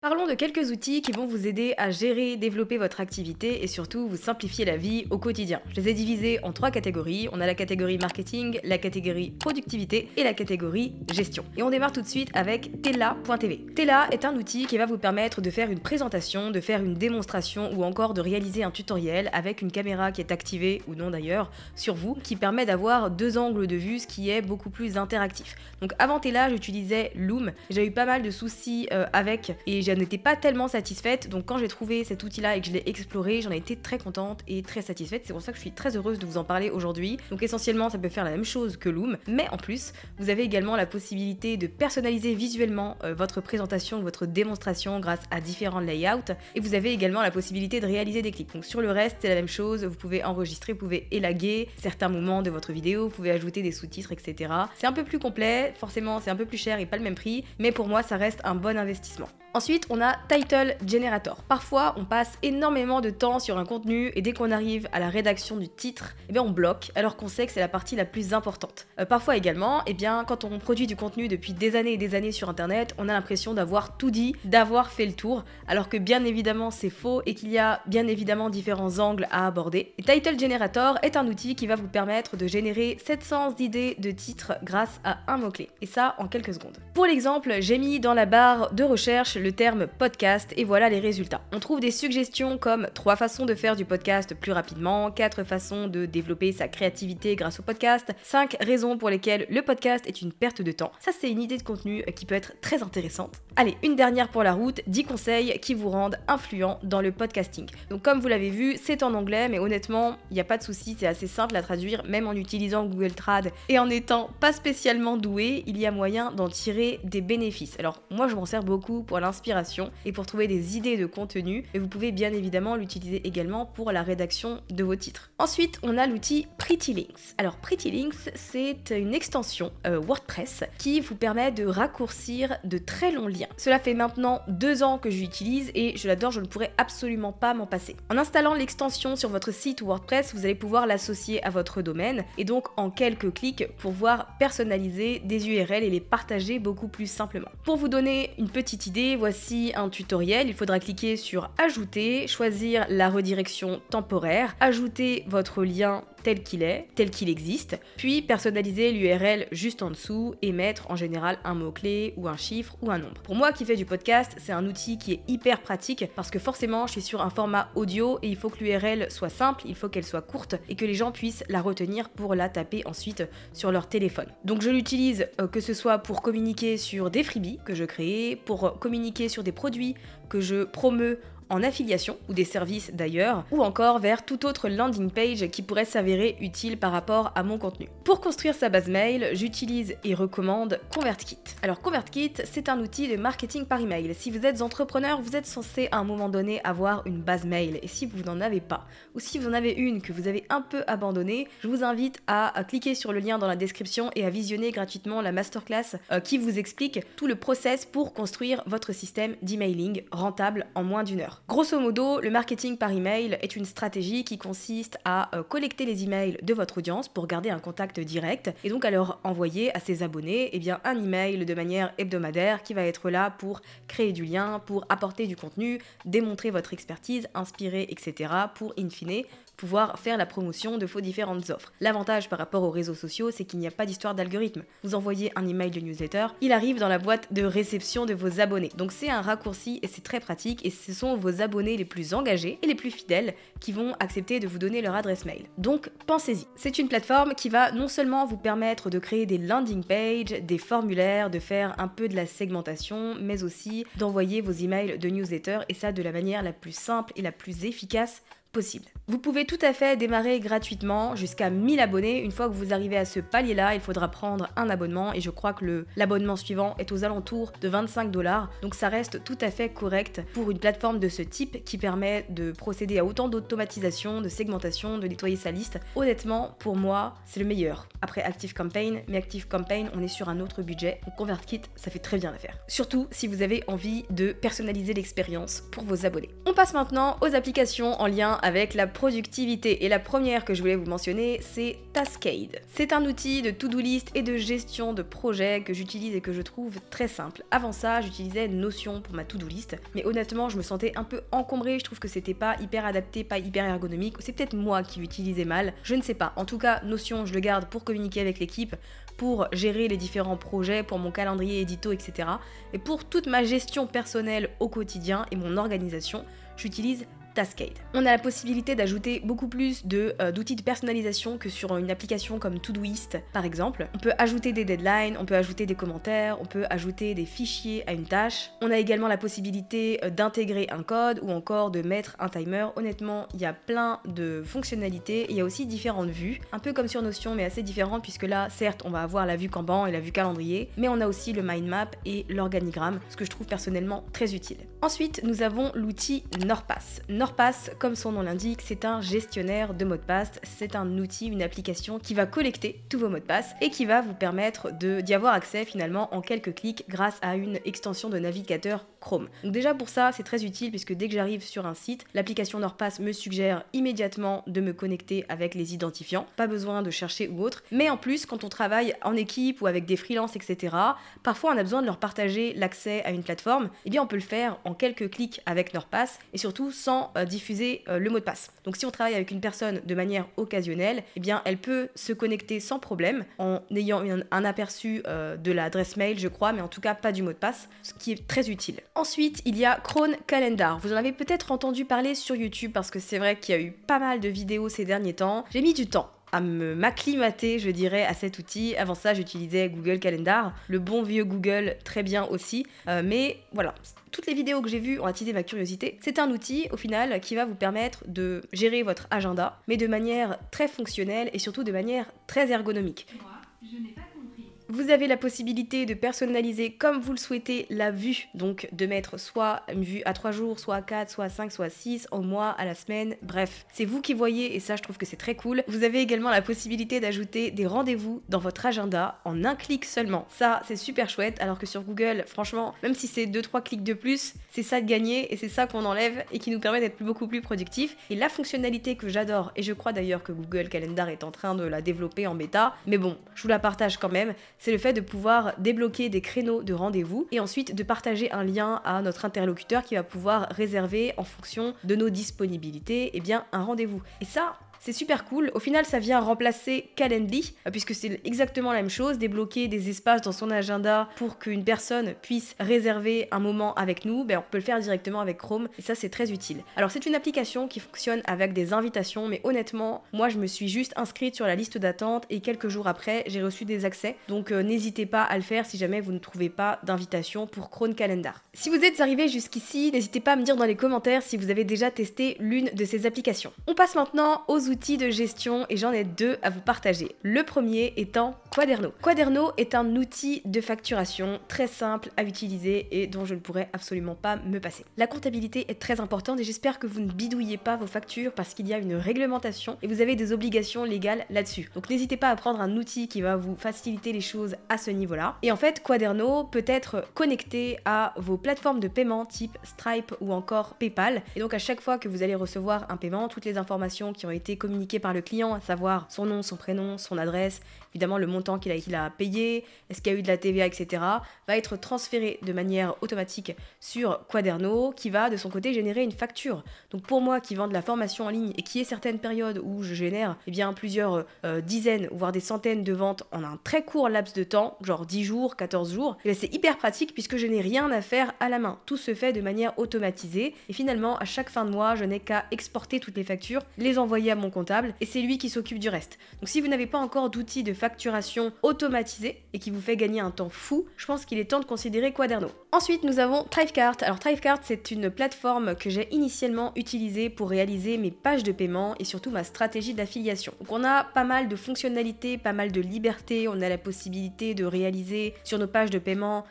Parlons de quelques outils qui vont vous aider à gérer, développer votre activité et surtout vous simplifier la vie au quotidien. Je les ai divisés en 3 catégories. On a la catégorie marketing, la catégorie productivité et la catégorie gestion. Et on démarre tout de suite avec Tela.tv. Tela est un outil qui va vous permettre de faire une présentation, de faire une démonstration ou encore de réaliser un tutoriel avec une caméra qui est activée ou non d'ailleurs sur vous, qui permet d'avoir 2 angles de vue, ce qui est beaucoup plus interactif. Donc avant Tela, j'utilisais Loom. J'ai eu pas mal de soucis avec et je n'étais pas tellement satisfaite, donc quand j'ai trouvé cet outil-là et que je l'ai exploré, j'en ai été très contente et très satisfaite. C'est pour ça que je suis très heureuse de vous en parler aujourd'hui. Donc essentiellement, ça peut faire la même chose que Loom, mais en plus, vous avez également la possibilité de personnaliser visuellement votre présentation, votre démonstration grâce à différents layouts, et vous avez également la possibilité de réaliser des clips. Donc sur le reste, c'est la même chose, vous pouvez enregistrer, vous pouvez élaguer certains moments de votre vidéo, vous pouvez ajouter des sous-titres, etc. C'est un peu plus complet, forcément c'est un peu plus cher et pas le même prix, mais pour moi ça reste un bon investissement. Ensuite, on a Title Generator. Parfois, on passe énormément de temps sur un contenu et dès qu'on arrive à la rédaction du titre, eh bien on bloque alors qu'on sait que c'est la partie la plus importante. Parfois également, eh bien quand on produit du contenu depuis des années et des années sur internet, on a l'impression d'avoir tout dit, d'avoir fait le tour, alors que bien évidemment c'est faux et qu'il y a bien évidemment différents angles à aborder. Et Title Generator est un outil qui va vous permettre de générer 700 idées de titres grâce à un mot-clé. Et ça en quelques secondes. Pour l'exemple, j'ai mis dans la barre de recherche le terme podcast et voilà les résultats. On trouve des suggestions comme 3 façons de faire du podcast plus rapidement, 4 façons de développer sa créativité grâce au podcast, 5 raisons pour lesquelles le podcast est une perte de temps. Ça c'est une idée de contenu qui peut être très intéressante. Allez, une dernière pour la route, 10 conseils qui vous rendent influent dans le podcasting. Donc comme vous l'avez vu, c'est en anglais, mais honnêtement, il n'y a pas de souci, c'est assez simple à traduire, même en utilisant Google Trad et en étant pas spécialement doué, il y a moyen d'en tirer des bénéfices. Alors moi je m'en sers beaucoup pour l'inspiration et pour trouver des idées de contenu, et vous pouvez bien évidemment l'utiliser également pour la rédaction de vos titres. Ensuite, on a l'outil Pretty Links. Alors Pretty Links, c'est une extension WordPress qui vous permet de raccourcir de très longs liens. Cela fait maintenant 2 ans que je l'utilise et je l'adore, je ne pourrais absolument pas m'en passer. En installant l'extension sur votre site WordPress, vous allez pouvoir l'associer à votre domaine et donc en quelques clics pouvoir personnaliser des URL et les partager beaucoup plus simplement. Pour vous donner une petite idée, voici un tutoriel. Il faudra cliquer sur ajouter, choisir la redirection temporaire, ajouter votre lien tel qu'il est, tel qu'il existe, puis personnaliser l'URL juste en dessous et mettre en général un mot-clé ou un chiffre ou un nombre. Pour moi qui fais du podcast, c'est un outil qui est hyper pratique parce que forcément je suis sur un format audio et il faut que l'URL soit simple, il faut qu'elle soit courte et que les gens puissent la retenir pour la taper ensuite sur leur téléphone. Donc je l'utilise que ce soit pour communiquer sur des freebies que je crée, pour communiquer sur des produits que je promeus en affiliation ou des services d'ailleurs, ou encore vers toute autre landing page qui pourrait s'avérer utile par rapport à mon contenu. Pour construire sa base mail, j'utilise et recommande ConvertKit. Alors ConvertKit, c'est un outil de marketing par email. Si vous êtes entrepreneur, vous êtes censé à un moment donné avoir une base mail, et si vous n'en avez pas, ou si vous en avez une que vous avez un peu abandonnée, je vous invite à cliquer sur le lien dans la description et à visionner gratuitement la masterclass qui vous explique tout le process pour construire votre système d'emailing rentable en moins d'1 heure. Grosso modo, le marketing par email est une stratégie qui consiste à collecter les emails de votre audience pour garder un contact direct et donc à leur envoyer à ses abonnés un email de manière hebdomadaire qui va être là pour créer du lien, pour apporter du contenu, démontrer votre expertise, inspirer, etc. pour in fine pouvoir faire la promotion de vos différentes offres. L'avantage par rapport aux réseaux sociaux, c'est qu'il n'y a pas d'histoire d'algorithme. Vous envoyez un email de newsletter, il arrive dans la boîte de réception de vos abonnés. Donc c'est un raccourci et c'est très pratique et ce sont vos abonnés les plus engagés et les plus fidèles qui vont accepter de vous donner leur adresse mail. Donc pensez-y. C'est une plateforme qui va non seulement vous permettre de créer des landing pages, des formulaires, de faire un peu de la segmentation, mais aussi d'envoyer vos emails de newsletter et ça de la manière la plus simple et la plus efficace possible. Vous pouvez tout à fait démarrer gratuitement jusqu'à 1000 abonnés. Une fois que vous arrivez à ce palier-là, il faudra prendre un abonnement et je crois que l'abonnement suivant est aux alentours de 25 $. Donc ça reste tout à fait correct pour une plateforme de ce type qui permet de procéder à autant d'automatisation, de segmentation, de nettoyer sa liste. Honnêtement, pour moi, c'est le meilleur. Après ActiveCampaign, mais ActiveCampaign, on est sur un autre budget. Donc ConvertKit, ça fait très bien l'affaire. Surtout si vous avez envie de personnaliser l'expérience pour vos abonnés. On passe maintenant aux applications en lien avec la productivité. Et la première que je voulais vous mentionner, c'est Taskade. C'est un outil de to-do list et de gestion de projets que j'utilise et que je trouve très simple. Avant ça, j'utilisais Notion pour ma to-do list, mais honnêtement, je me sentais un peu encombrée. Je trouve que c'était pas hyper adapté, pas hyper ergonomique. C'est peut-être moi qui l'utilisais mal, je ne sais pas. En tout cas, Notion, je le garde pour communiquer avec l'équipe, pour gérer les différents projets, pour mon calendrier édito, etc. Et pour toute ma gestion personnelle au quotidien et mon organisation, j'utilise Taskade. On a la possibilité d'ajouter beaucoup plus d'outils de personnalisation que sur une application comme Todoist par exemple. On peut ajouter des deadlines, on peut ajouter des commentaires, on peut ajouter des fichiers à une tâche. On a également la possibilité d'intégrer un code ou encore de mettre un timer. Honnêtement, il y a plein de fonctionnalités. Il y a aussi différentes vues, un peu comme sur Notion mais assez différentes puisque là, certes, on va avoir la vue Kanban et la vue calendrier, mais on a aussi le mind map et l'organigramme, ce que je trouve personnellement très utile. Ensuite, nous avons l'outil NordPass. NordPass, comme son nom l'indique, c'est un gestionnaire de mots de passe. C'est un outil, une application qui va collecter tous vos mots de passe et qui va vous permettre d'y avoir accès finalement en quelques clics grâce à une extension de navigateur Chrome. Donc déjà pour ça, c'est très utile puisque dès que j'arrive sur un site, l'application NordPass me suggère immédiatement de me connecter avec les identifiants. Pas besoin de chercher ou autre. Mais en plus, quand on travaille en équipe ou avec des freelances, etc., parfois on a besoin de leur partager l'accès à une plateforme. Eh bien, on peut le faire en quelques clics avec NordPass et surtout sans diffuser le mot de passe. Donc si on travaille avec une personne de manière occasionnelle, eh bien elle peut se connecter sans problème en ayant un aperçu de l'adresse mail, je crois, mais en tout cas pas du mot de passe, ce qui est très utile. Ensuite, il y a Chrome Calendar. Vous en avez peut-être entendu parler sur YouTube parce que c'est vrai qu'il y a eu pas mal de vidéos ces derniers temps. J'ai mis du temps à m'acclimater, je dirais, à cet outil. Avant ça, j'utilisais Google Calendar, le bon vieux Google, très bien aussi. Mais voilà, toutes les vidéos que j'ai vues ont attisé ma curiosité. C'est un outil, au final, qui va vous permettre de gérer votre agenda, mais de manière très fonctionnelle et surtout de manière très ergonomique. Moi, je n'ai pas compris. Vous avez la possibilité de personnaliser comme vous le souhaitez la vue, donc de mettre soit une vue à 3 jours, soit à 4, soit à 5, soit à 6, au mois, à la semaine, bref. C'est vous qui voyez et ça je trouve que c'est très cool. Vous avez également la possibilité d'ajouter des rendez-vous dans votre agenda en un clic seulement. Ça c'est super chouette, alors que sur Google, franchement, même si c'est 2-3 clics de plus, c'est ça de gagner et c'est ça qu'on enlève et qui nous permet d'être beaucoup plus productif. Et la fonctionnalité que j'adore, et je crois d'ailleurs que Google Calendar est en train de la développer en bêta, mais bon, je vous la partage quand même, c'est le fait de pouvoir débloquer des créneaux de rendez-vous et ensuite de partager un lien à notre interlocuteur qui va pouvoir réserver en fonction de nos disponibilités, eh bien un rendez-vous. Et ça, c'est super cool. Au final, ça vient remplacer Calendly, puisque c'est exactement la même chose, débloquer des espaces dans son agenda pour qu'une personne puisse réserver un moment avec nous. Ben, on peut le faire directement avec Chrome, et ça, c'est très utile. Alors, c'est une application qui fonctionne avec des invitations, mais honnêtement, moi, je me suis juste inscrite sur la liste d'attente, et quelques jours après, j'ai reçu des accès. Donc, n'hésitez pas à le faire si jamais vous ne trouvez pas d'invitation pour Chrome Calendar. Si vous êtes arrivé jusqu'ici, n'hésitez pas à me dire dans les commentaires si vous avez déjà testé l'une de ces applications. On passe maintenant aux outils de gestion et j'en ai deux à vous partager. Le premier étant Quaderno. Quaderno est un outil de facturation très simple à utiliser et dont je ne pourrais absolument pas me passer. La comptabilité est très importante et j'espère que vous ne bidouillez pas vos factures parce qu'il y a une réglementation et vous avez des obligations légales là-dessus. Donc n'hésitez pas à prendre un outil qui va vous faciliter les choses à ce niveau-là. Et en fait, Quaderno peut être connecté à vos plateformes de paiement type Stripe ou encore PayPal. Et donc à chaque fois que vous allez recevoir un paiement, toutes les informations qui ont été communiquées par le client, à savoir son nom, son prénom, son adresse, évidemment le montant qu'il a payé, est-ce qu'il y a eu de la TVA, etc., va être transféré de manière automatique sur Quaderno qui va de son côté générer une facture. Donc pour moi qui vends de la formation en ligne et qui est certaines périodes où je génère plusieurs dizaines voire des centaines de ventes en un très court laps de temps, genre 10 jours, 14 jours, et c'est hyper pratique puisque je n'ai rien à faire à la main. Tout se fait de manière automatisée et finalement à chaque fin de mois je n'ai qu'à exporter toutes les factures, les envoyer à mon comptable et c'est lui qui s'occupe du reste. Donc si vous n'avez pas encore d'outils de facturation automatisé et qui vous fait gagner un temps fou, je pense qu'il est temps de considérer Quaderno. Ensuite nous avons Thrivecart. Alors Thrivecart c'est une plateforme que j'ai initialement utilisée pour réaliser mes pages de paiement et surtout ma stratégie d'affiliation. Donc on a pas mal de fonctionnalités, pas mal de liberté, on a la possibilité de réaliser sur nos pages de paiement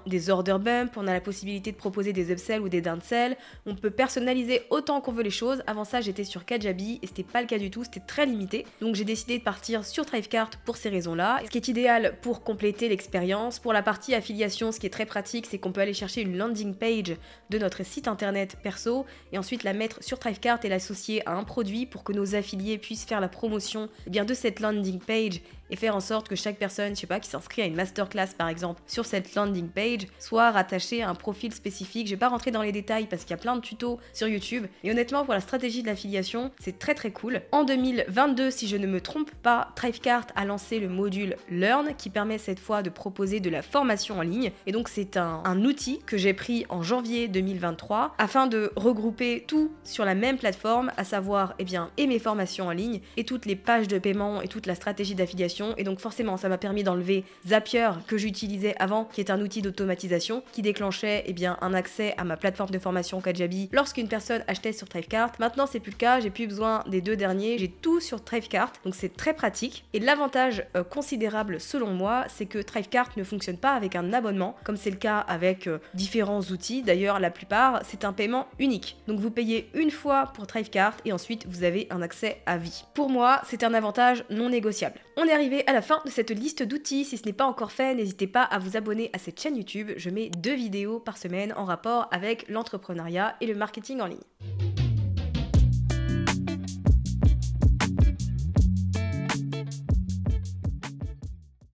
des order bump, on a la possibilité de proposer des upsells ou des downsell, on peut personnaliser autant qu'on veut les choses. Avant ça j'étais sur Kajabi et c'était pas pas le cas du tout, c'était très limité. Donc j'ai décidé de partir sur Thrivecart pour ces raisons-là. Ce qui est idéal pour compléter l'expérience. Pour la partie affiliation, ce qui est très pratique, c'est qu'on peut aller chercher une landing page de notre site internet perso et ensuite la mettre sur Thrivecart et l'associer à un produit pour que nos affiliés puissent faire la promotion de cette landing page et faire en sorte que chaque personne, je sais pas, qui s'inscrit à une masterclass par exemple sur cette landing page soit rattachée à un profil spécifique. Je vais pas rentrer dans les détails parce qu'il y a plein de tutos sur YouTube, et honnêtement pour la stratégie de l'affiliation, c'est très très cool. En 2022, si je ne me trompe pas, Thrivecart a lancé le module Learn qui permet cette fois de proposer de la formation en ligne, et donc c'est un outil que j'ai pris en janvier 2023 afin de regrouper tout sur la même plateforme, à savoir et mes formations en ligne et toutes les pages de paiement et toute la stratégie d'affiliation. Et donc forcément ça m'a permis d'enlever Zapier que j'utilisais avant, qui est un outil d'automatisation qui déclenchait un accès à ma plateforme de formation Kajabi lorsqu'une personne achetait sur Thrivecart. Maintenant c'est plus le cas, j'ai plus besoin des deux derniers, j'ai tout sur Thrivecart, donc c'est très pratique. Et l'avantage considérable selon moi, c'est que Thrivecart ne fonctionne pas avec un abonnement comme c'est le cas avec différents outils. D'ailleurs la plupart c'est un paiement unique, donc vous payez une fois pour Thrivecart et ensuite vous avez un accès à vie. Pour moi c'est un avantage non négociable. On est arrivé à la fin de cette liste d'outils. Si ce n'est pas encore fait, n'hésitez pas à vous abonner à cette chaîne YouTube. Je mets 2 vidéos par semaine en rapport avec l'entrepreneuriat et le marketing en ligne.